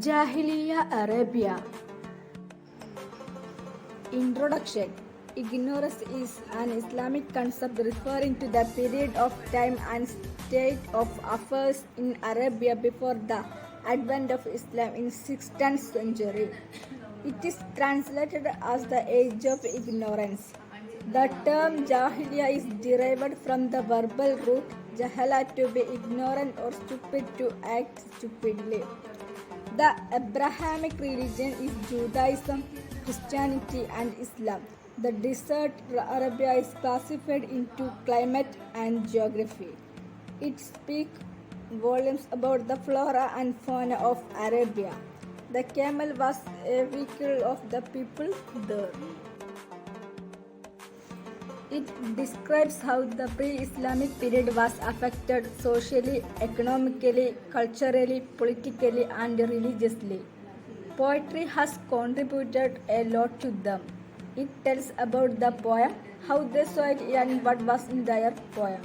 Jahiliyya Arabia. Introduction. Ignorance is an Islamic concept referring to the period of time and state of affairs in Arabia before the advent of Islam in 16th century. It is translated as the age of ignorance. The term Jahiliyya is derived from the verbal root jahala, to be ignorant or stupid, to act stupidly. The Abrahamic religion is Judaism, Christianity, and Islam. The desert Arabia is classified into climate and geography. It speaks volumes about the flora and fauna of Arabia. The camel was a vehicle of the people there. It describes how the pre-Islamic period was affected socially, economically, culturally, politically, and religiously. Poetry has contributed a lot to them. It tells about the poem, how they saw it, and what was in their poem.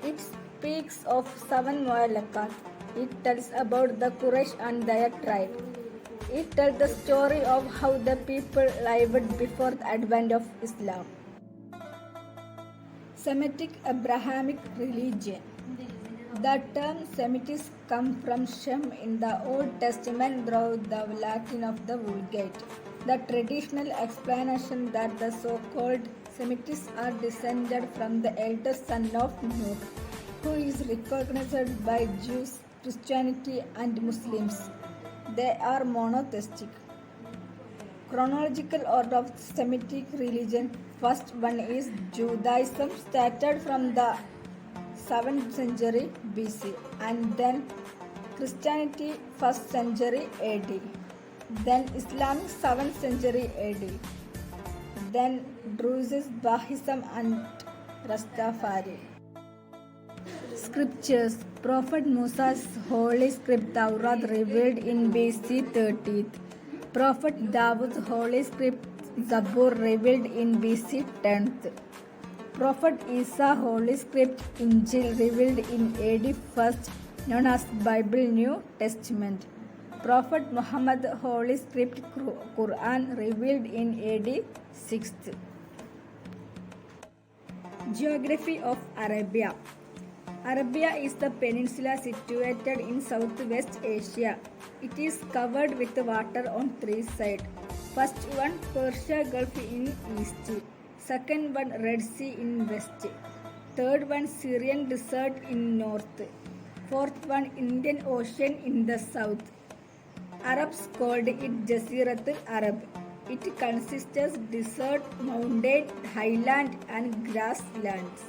It speaks of 7 Mu'allaqat. It tells about the Quraysh and their tribe. It tells the story of how the people lived before the advent of Islam. Semitic Abrahamic religion. The term Semitism comes from Shem in the Old Testament through the Latin of the Vulgate. The traditional explanation that the so-called Semites are descended from the eldest son of Noah, who is recognized by Jews, Christianity, and Muslims. They are monotheistic. Chronological order of Semitic religion. First one is Judaism, started from the 7th century BC, and then Christianity 1st century AD, then Islam 7th century AD, then Druze, Bahism, and Rastafari. Scriptures. Prophet Musa's holy script Taurat revealed in BC 30th. Prophet Dawood's holy script Zabur revealed in BC 10th. Prophet Isa holy script Injil revealed in AD 1st, known as Bible New Testament. Prophet Muhammad holy script Quran revealed in AD 6th. Geography of Arabia. Arabia is the peninsula situated in Southwest Asia. It is covered with water on 3 sides. First one, Persia Gulf in east. Second one, Red Sea in west. Third one, Syrian Desert in north. Fourth one, Indian Ocean in the south. Arabs called it Jaziratul Arab. It consists of desert, mountain, highland, and grasslands.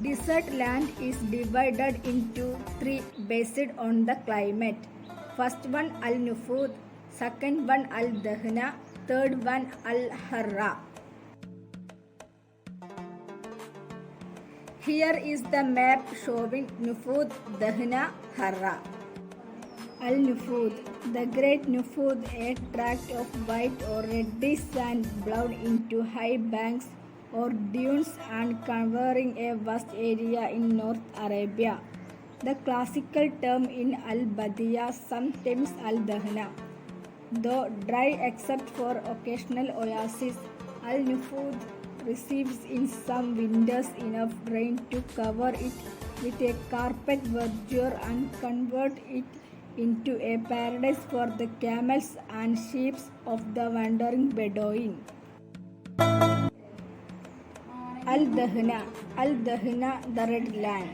Desert land is divided into 3 based on the climate. First one Al-Nufud, second one Al-Dahna, third one Al-Harra. Here is the map showing Nufud, Dahna, Harra. Al-Nufud. The Great Nufud, a tract of white or reddish sand blown into high banks or dunes and covering a vast area in North Arabia. The classical term in Al-Badiya, sometimes Al-Dahna. Though dry except for occasional oases, Al-Nufud receives in some winters enough rain to cover it with a carpet verdure and convert it into a paradise for the camels and sheep of the wandering Bedouin. Al-Dahna. Al-Dahna, the Red Land.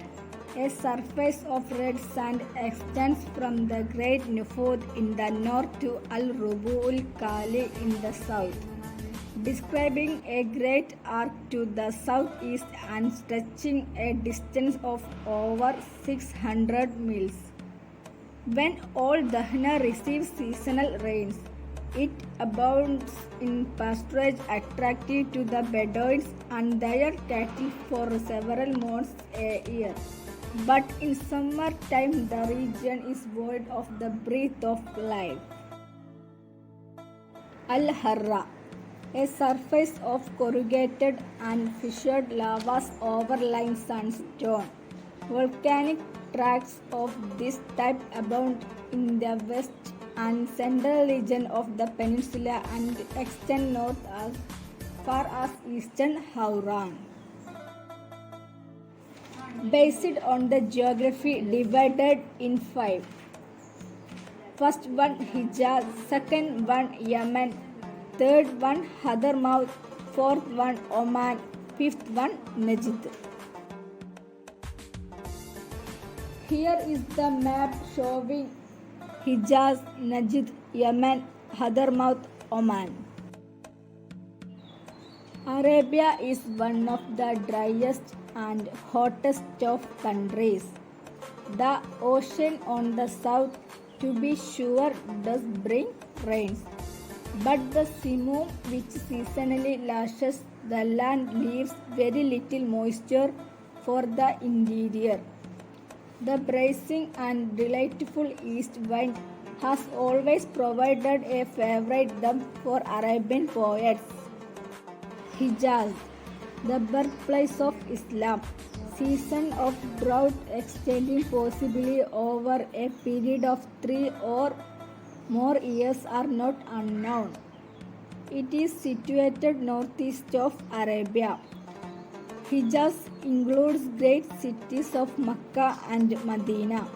A surface of red sand extends from the Great Nufud in the north to Al-Rubu'ul Kali in the south, describing a great arc to the southeast and stretching a distance of over 600 miles. When Al-Dahna receives seasonal rains, it abounds in pasturage attractive to the Bedouins and their cattle for several months a year. But in summer time, the region is void of the breath of life. Al-Harra. A surface of corrugated and fissured lavas overlying sandstone. Volcanic tracts of this type abound in the west and central region of the peninsula and extend north as far as eastern Hauran. Based on the geography divided in 5. First one Hijaz, second one Yemen, third one Hadramaut, fourth one Oman, fifth one Najd. Here is the map showing Hijaz, Najd, Yemen, Hadramaut, Oman. Arabia is one of the driest and hottest of countries. The ocean on the south, to be sure, does bring rains, but the simoom which seasonally lashes the land leaves very little moisture for the interior. The bracing and delightful east wind has always provided a favorite theme for Arabian poets. Hijaz, the birthplace of Islam, season of drought extending possibly over a period of 3 or more years are not unknown. It is situated northeast of Arabia. Hijaz includes great cities of Mecca and Medina.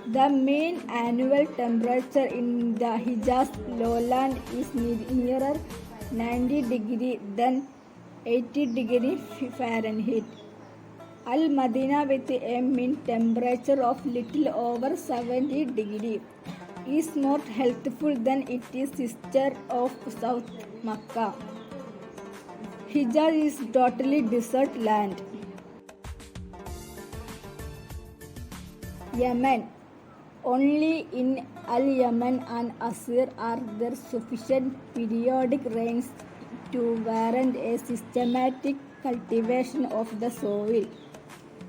The mean annual temperature in the Hijaz lowland is nearer 90 degrees than 80 degrees Fahrenheit. Al-Madina, with a mean temperature of little over 70 degrees, is more healthful than its sister of South Mecca. Hijaz is totally desert land. Yemen. Only in Al-Yemen and Asir are there sufficient periodic rains to warrant a systematic cultivation of the soil.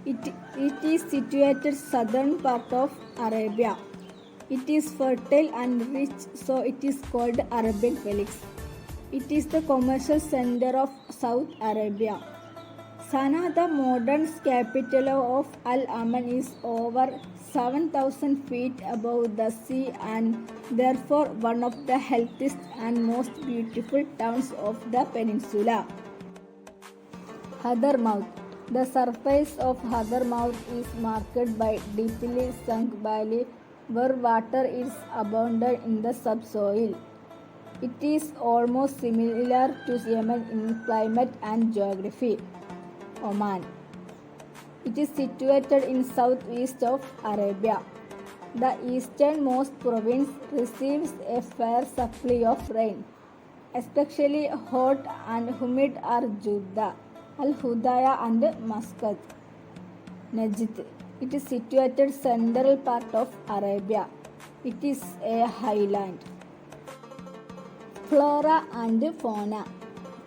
It is situated southern part of Arabia. It is fertile and rich, so it is called Arabian Felix. It is the commercial center of South Arabia. Sana'a, the modern capital of Al-Aman, is over 7,000 feet above the sea and therefore one of the healthiest and most beautiful towns of the peninsula. Hadramaut. The surface of Hadramaut is marked by deeply sunk valley where water is abundant in the subsoil. It is almost similar to Yemen in climate and geography. Oman. It is situated in southeast of Arabia. The easternmost province receives a fair supply of rain. Especially hot and humid are Jeddah, Al-Hudaydah and Muscat. Najd. It is situated central part of Arabia. It is a highland. Flora and fauna.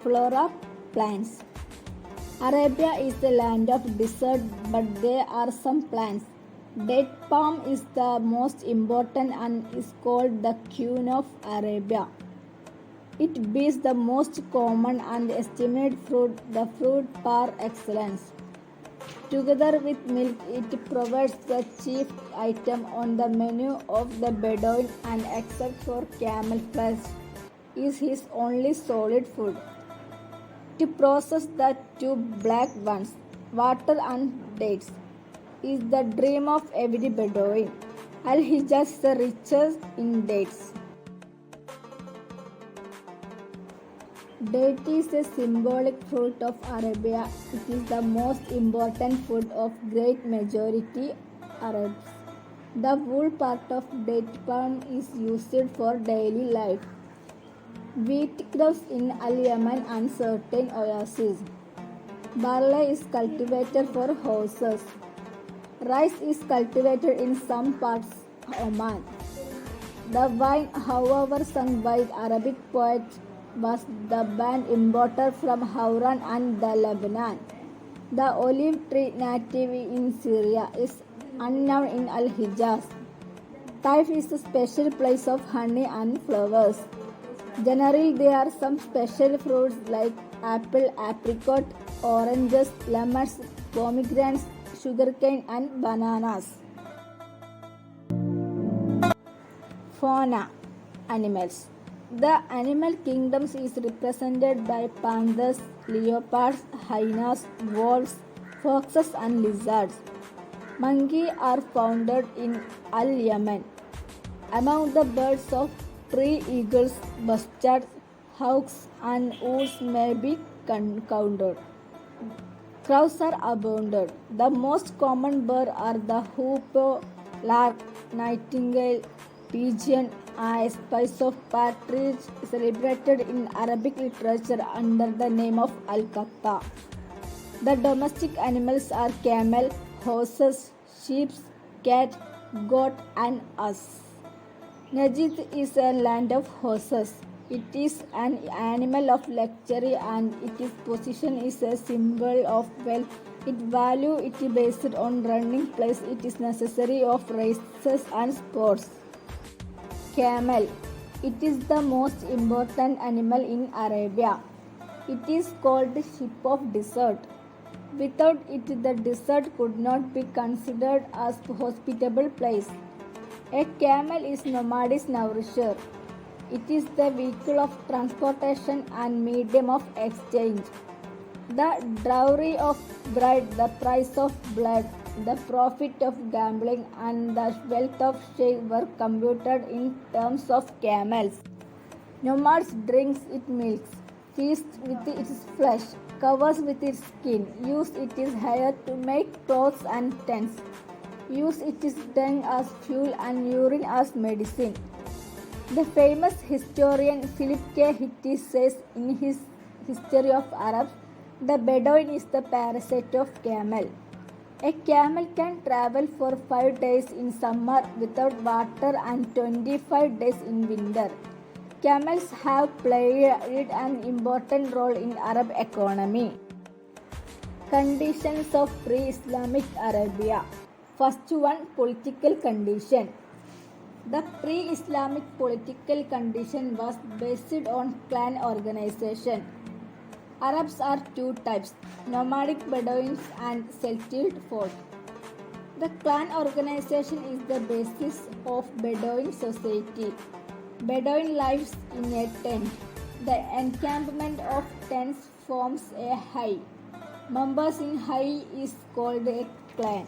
Flora, plants. Arabia is the land of desert, but there are some plants. Date palm is the most important and is called the queen of Arabia. It bears the most common and esteemed fruit, the fruit par excellence. Together with milk, it provides the chief item on the menu of the Bedouin and except for camel flesh is his only solid food. To process the two black ones, water and dates, is the dream of every Bedouin. Al-Hijaz is the richest in dates. Date is a symbolic fruit of Arabia. It is the most important food of great majority Arabs. The wool part of date palm is used for daily life. Wheat grows in Al-Yemen and certain oases. Barley is cultivated for horses. Rice is cultivated in some parts of Oman. The wine, however, sung by Arabic poets, was the band imported from Hauran and the Lebanon. The olive tree native in Syria is unknown in Al-Hijaz. Taif is a special place of honey and flowers. Generally, there are some special fruits like apple, apricot, oranges, lemons, pomegranates, sugarcane, and bananas. Fauna. Animals. The animal kingdoms is represented by panthers, leopards, hyenas, wolves, foxes, and lizards. Monkeys are found in Al-Yemen. Among the birds of prey, eagles, bustards, hawks, and owls may be counted. Crows are abundant. The most common birds are the hoopoe, lark, nightingale, pigeon, and a species of partridge celebrated in Arabic literature under the name of al-qatta. The domestic animals are camel, horses, sheep, cat, goat, and ass. Najd is a land of horses. It is an animal of luxury and its position is a symbol of wealth. Its value is based on running place. It is necessary of races and sports. Camel. It is the most important animal in Arabia. It is called ship of desert. Without it, the desert could not be considered as a hospitable place. A camel is nomadic nourisher. It is the vehicle of transportation and medium of exchange. The dowry of bride, the price of blood, the profit of gambling, and the wealth of sheikh were computed in terms of camels. Nomads drinks its milk, feast with its flesh, covers with its skin, use its hair to make clothes and tents, use its dung as fuel and urine as medicine. The famous historian Philip K. Hitti says in his History of Arabs, the Bedouin is the parasite of camel. A camel can travel for 5 days in summer without water and 25 days in winter. Camels have played an important role in Arab economy. Conditions of pre-Islamic Arabia. First one, political condition. The pre-Islamic political condition was based on clan organization. Arabs are two types, nomadic Bedouins and settled folk. The clan organization is the basis of Bedouin society. Bedouin lives in a tent. The encampment of tents forms a high. Members in high is called a clan.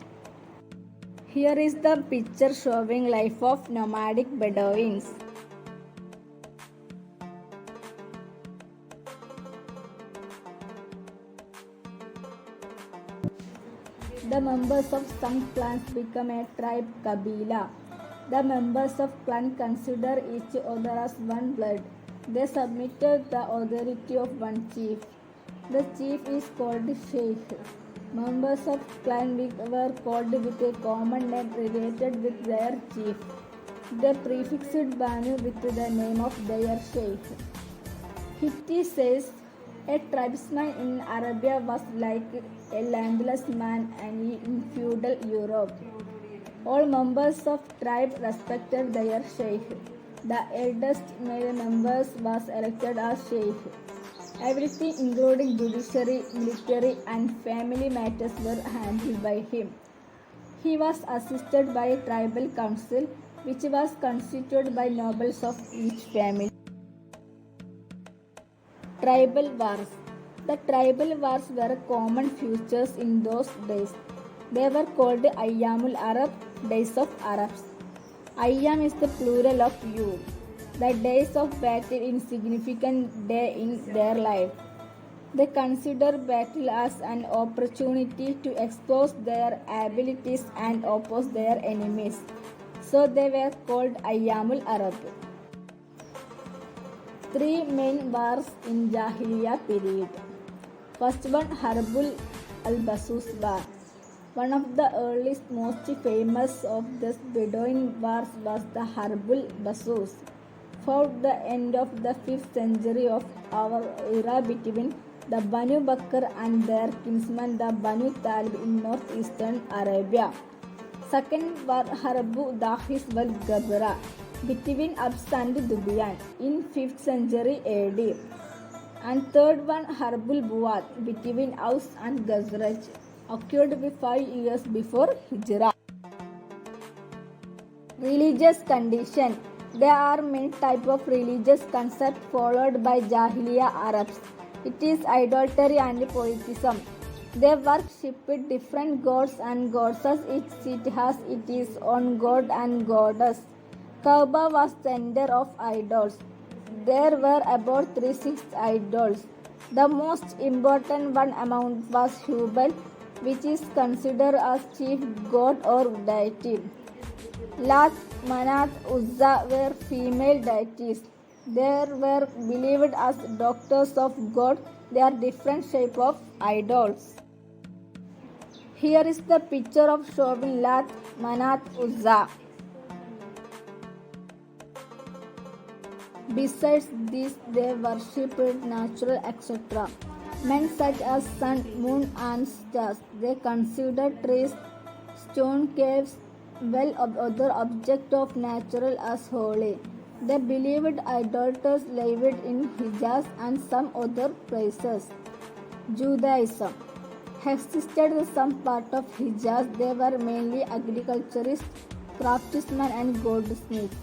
Here is the picture showing life of nomadic Bedouins. The members of some clans become a tribe Kabila. The members of clan consider each other as one blood. They submitted the authority of one chief. The chief is called Sheikh. Members of clan were called with a common name related with their chief. They prefixed Banu with the name of their Sheikh. Hitti says, a tribesman in Arabia was like a landless man in feudal Europe. All members of tribe respected their sheikh. The eldest male member was elected as sheikh. Everything including judiciary, military and family matters were handled by him. He was assisted by a tribal council which was constituted by nobles of each family. Tribal wars. The tribal wars were common features in those days. They were called Ayyamul Arab, days of Arabs. Ayyam is the plural of Yom. The days of battle is significant day in their life. They consider battle as an opportunity to expose their abilities and oppose their enemies. So they were called Ayyamul Arab. 3 main wars in Jahiliyya period. First one, Harbul al-Basus war. One of the earliest, most famous of the Bedouin wars was the Harbul Basus, fought the end of the 5th century of our era between the Banu Bakr and their kinsmen the Banu Talib in northeastern Arabia. Second war, Harbu Dahis wal Gabra between Abs and Dubian in 5th century AD. And third one, Harbul Buat between Aus and Gazraj occurred 5 years before Hijrah. Religious condition. There are many types of religious concepts followed by Jahiliyya Arabs. It is idolatry and polytheism. They worship different gods and goddesses. Each city has its own god and goddess. Kaaba was center of idols. There were about 36 idols. The most important one among was Hubal, which is considered as chief god or deity. Lat, Manat, Uzza were female deities. They were believed as daughters of God. They are different shape of idols. Here is the picture of showing Lat, Manat, Uzza. Besides this, they worshipped natural etc. Men such as sun, moon, and stars. They considered trees, stone caves, well other objects of natural as holy. They believed idolaters lived in Hijaz and some other places. Judaism existed some part of Hijaz. They were mainly agriculturists, craftsmen, and goldsmiths.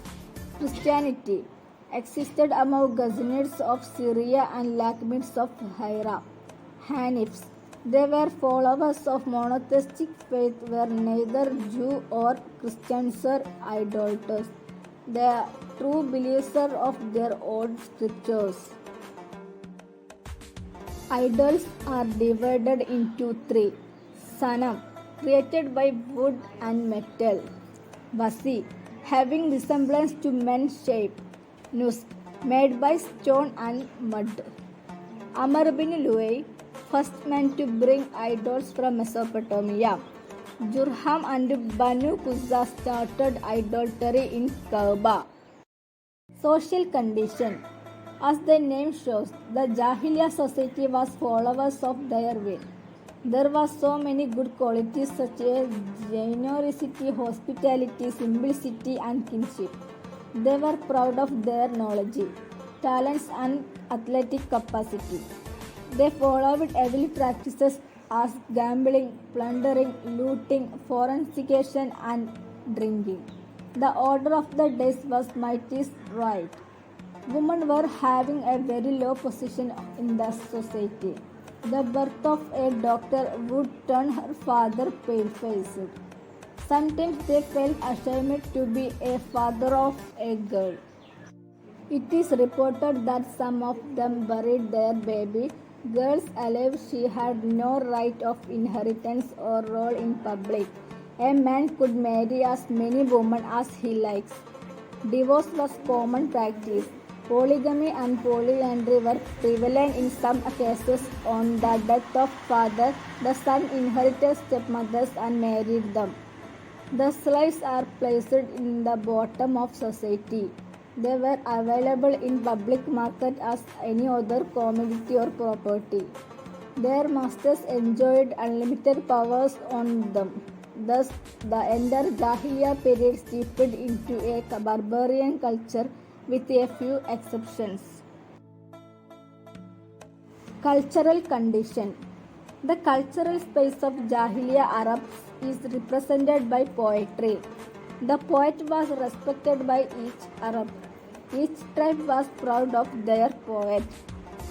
Christianity existed among Ghazanids of Syria and Lachmids of Hira. Hanifs. They were followers of monotheistic faith, were neither Jew or Christians or idolaters. They are true believers of their own scriptures. Idols are divided into three. Sanam, created by wood and metal. Vasi, having resemblance to men's shape. Nus, made by stone and mud. Amr bin Luay, first man to bring idols from Mesopotamia. Jurham and Banu Quzza started idolatry in Kaaba. Social condition. As the name shows, the Jahiliyya society was followers of their will. There were so many good qualities such as generosity, hospitality, simplicity, and kinship. They were proud of their knowledge, talents, and athletic capacity. They followed evil practices as gambling, plundering, looting, fornication, and drinking. The order of the days was mighty right. Women were having a very low position in the society. The birth of a daughter would turn her father pale-faced. Sometimes they felt ashamed to be a father of a girl. It is reported that some of them buried their baby girls alive. She had no right of inheritance or role in public. A man could marry as many women as he likes. Divorce was common practice. Polygamy and polyandry were prevalent in some cases. On the death of father, the son inherited stepmothers and married them. The slaves are placed in the bottom of society. They were available in public market as any other commodity or property. Their masters enjoyed unlimited powers on them. Thus, the entire Jahiliyya period steeped into a barbarian culture with a few exceptions. Cultural condition. The cultural space of Jahiliyya Arabs is represented by poetry. The poet was respected by each Arab. Each tribe was proud of their poet.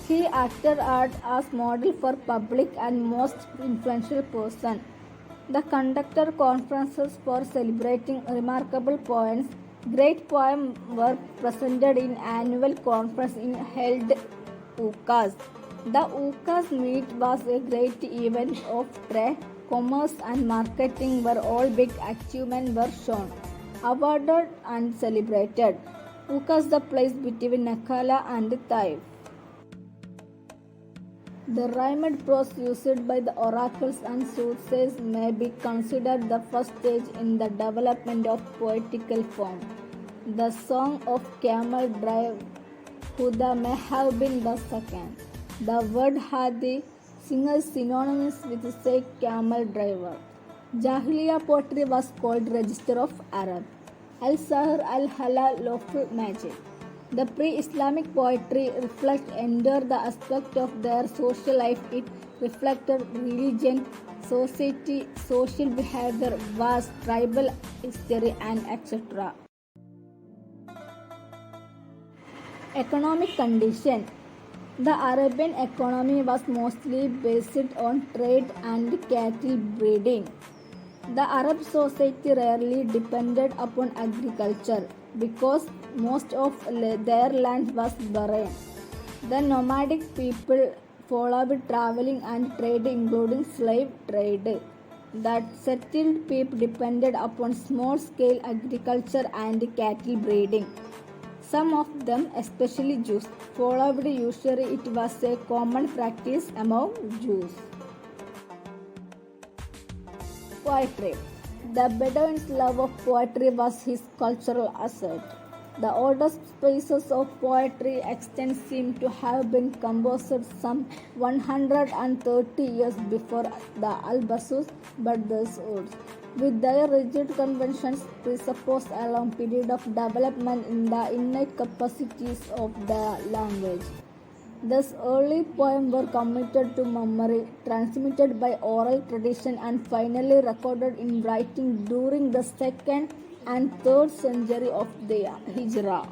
He acted as model for public and most influential person. The conducted conferences for celebrating remarkable poems. Great poems were presented in annual conference held Ukas. The Ukas meet was a great event of trade, commerce, and marketing where all big achievements were shown, awarded, and celebrated. Ukas, the place between Nakala and Taif. The rhymed prose used by the oracles and soothsayers may be considered the first stage in the development of poetical form. The song of camel drive Huda may have been the second. The word Hadi, singers synonymous with say camel driver. Jahiliyya poetry was called Register of Arab. Al-Sahr al-Halal lawful magic. The pre-Islamic poetry reflects entire the aspect of their social life. It reflected religion, society, social behavior, vast tribal history, and etc. Economic condition. The Arabian economy was mostly based on trade and cattle breeding. The Arab society rarely depended upon agriculture because most of their land was barren. The nomadic people followed traveling and trade, including slave trade. The settled people depended upon small scale agriculture and cattle breeding. Some of them, especially Jews, followed usury. It was a common practice among Jews. Poetry. The Bedouin's love of poetry was his cultural asset. The oldest pieces of poetry extant seem to have been composed some 130 years before the Albasus, but these words, with their rigid conventions, presuppose a long period of development in the innate capacities of the language. Thus, early poems were committed to memory, transmitted by oral tradition, and finally recorded in writing during the 2nd and 3rd century of the Hijra.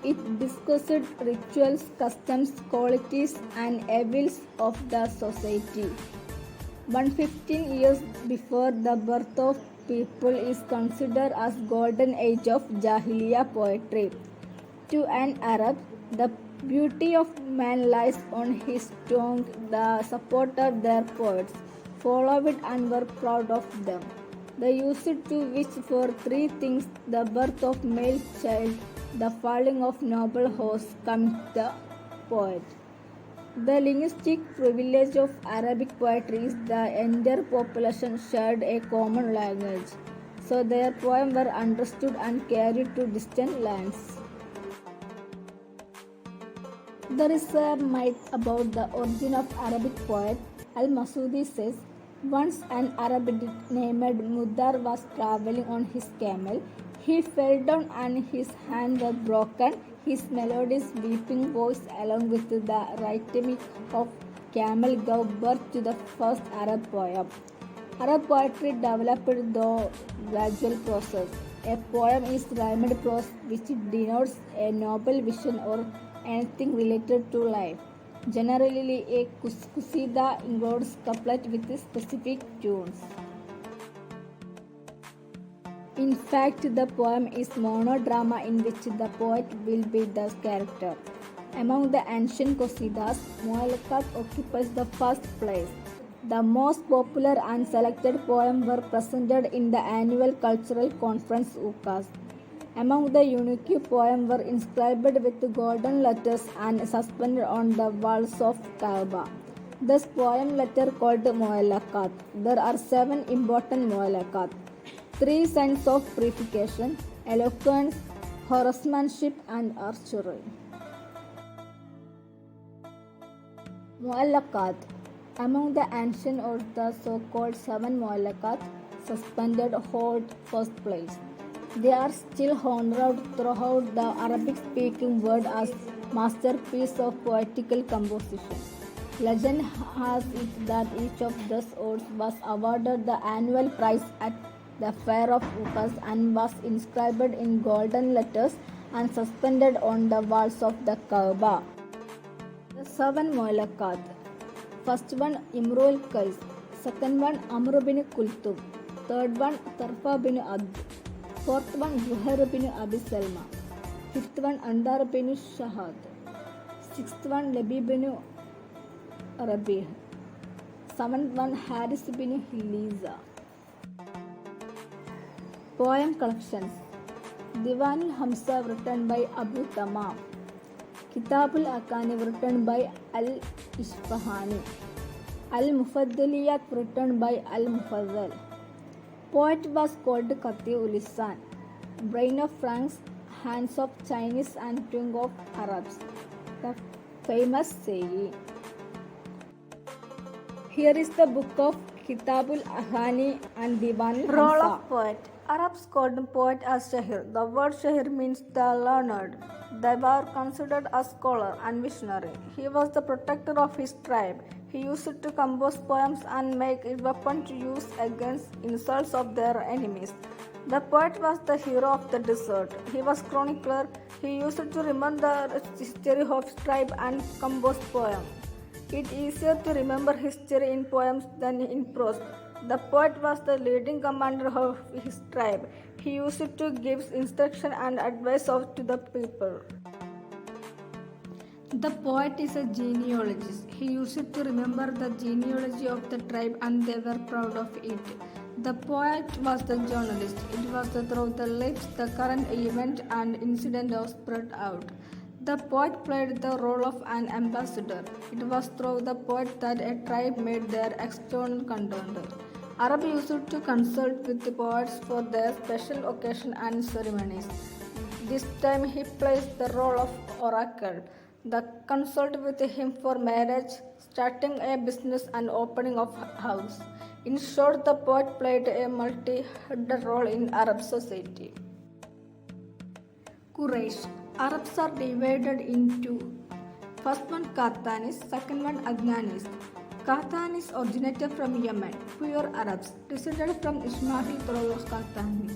It discussed rituals, customs, qualities, and evils of the society. 115 years before the birth of people is considered as golden age of Jahiliyya poetry. To an Arab, the beauty of man lies on his tongue. The supporters their poets followed and were proud of them. They used to wish for 3 things: the birth of male child, the falling of noble horse, comes the poet. The linguistic privilege of Arabic poetry is the entire population shared a common language, so their poems were understood and carried to distant lands. There is a myth about the origin of Arabic poet. Al-Masudi says, once an Arab named Mudar was traveling on his camel. He fell down and his hand was broken. His melodious weeping voice along with the rhythm of camel gave birth to the first Arab poem. Arab poetry developed through gradual process. A poem is rhymed prose which denotes a noble vision or anything related to life. Generally, a qasida includes couplets with specific tunes. In fact, the poem is monodrama in which the poet will be the character. Among the ancient qasidas, Mu'allaqat occupies the first place. The most popular and selected poems were presented in the annual cultural conference UCAS. Among the unique poems were inscribed with golden letters and suspended on the walls of Kaaba. This poem letter called Mu'allaqat. There are 7 important Mu'allaqat. 3 signs of purification, eloquence, horsemanship, and archery. Mu'allaqat. Among the ancient or the so-called 7 Mu'allaqat, suspended hold first place. They are still honored throughout the Arabic-speaking world as masterpieces of poetical composition. Legend has it that each of these odes was awarded the annual prize at the fair of Uqas and was inscribed in golden letters and suspended on the walls of the Kaaba. The 7 Mu'allaqat. First one, Imrul Qais. Second one, Amr bin Kulthum. Third one, Tarfa bin Abd. Fourth one, Zuhair bin Abi Salma. Fifth one, Andar bin Shahad. Sixth one, Labi bin Rabi'. Seventh one, Haris bin Hiliza. Poem collections. Diwan Hamza written by Abu Tamam. Kitabul Akani written by Al-Isfahani. Al-Mufaddaliyat written by Al-Mufaddal. Poet was called Qati Ulisan, brain of Franks, hands of Chinese and tongue of Arabs. The famous saying. Here is the book of Kitabul Ahani and Diwan Hamza. Role of poet. Arabs called him poet as Shahir. The word Shahir means the learned. They were considered a scholar and visionary. He was the protector of his tribe. He used to compose poems and make a weapon to use against insults of their enemies. The poet was the hero of the desert. He was chronicler. He used to remember the history of his tribe and compose poems. It is easier to remember history in poems than in prose. The poet was the leading commander of his tribe. He used to give instruction and advice to the people. The poet is a genealogist. He used to remember the genealogy of the tribe and they were proud of it. The poet was the journalist. It was through the lips the current event and incident was spread out. The poet played the role of an ambassador. It was through the poet that a tribe made their external contender. Arab used to consult with the poets for their special occasions and ceremonies. This time he plays the role of oracle. They consult with him for marriage, starting a business and opening of house. In short, the poet played a multi-headed role in Arab society. Quraysh. Arabs are divided into first one Qatanis, second one Adnanis. Qatanis originated from Yemen, pure Arabs, descended from Ismail through Qatanis.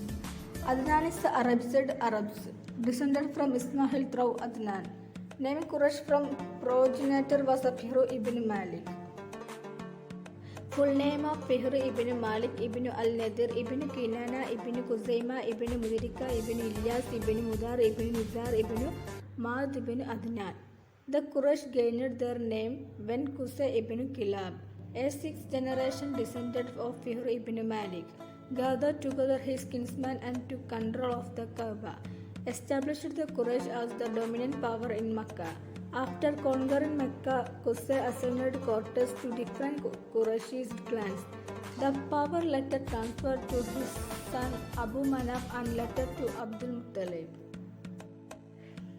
Adnanis Arabized Arabs, descended from Ismail through Adnan. Name Quraysh from progenitor was Fihr ibn Malik. Full name of Fihr ibn Malik ibn al-Nadir ibn Kinana ibn Khuzaima ibn Mudrika ibn Ilyas ibn Mudar ibn Nizar ibn Maad ibn Adnan. The Quraysh gained their name when Qusay ibn Kilab, a sixth generation descendant of Fihr ibn Malik, gathered together his kinsmen and took control of the Kaaba, established the Quraysh as the dominant power in Mecca. After conquering Mecca, Qusay assigned quarters to different Quraysh clans. The power later transferred to his son Abu Manaf and later to Abdul Muttalib.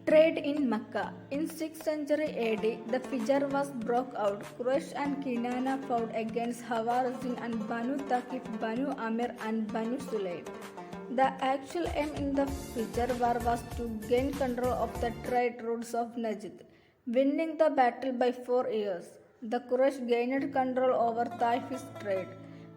Trade in Mecca. In 6th century AD, the Fijr was broke out. Quraysh and Kinana fought against Hawazin and Banu Thaqif, Banu Amir and Banu Sulaym. The actual aim in the Fijr war was to gain control of the trade routes of Najd, winning the battle by 4 years. The Quraysh gained control over Taif's trade.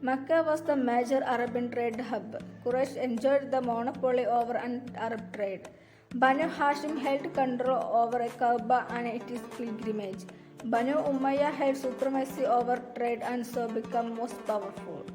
Mecca was the major Arabian trade hub. Quraysh enjoyed the monopoly over an Arab trade. Banu Hashim held control over Kaaba and its pilgrimage. Banu Umayyah held supremacy over trade and so became most powerful.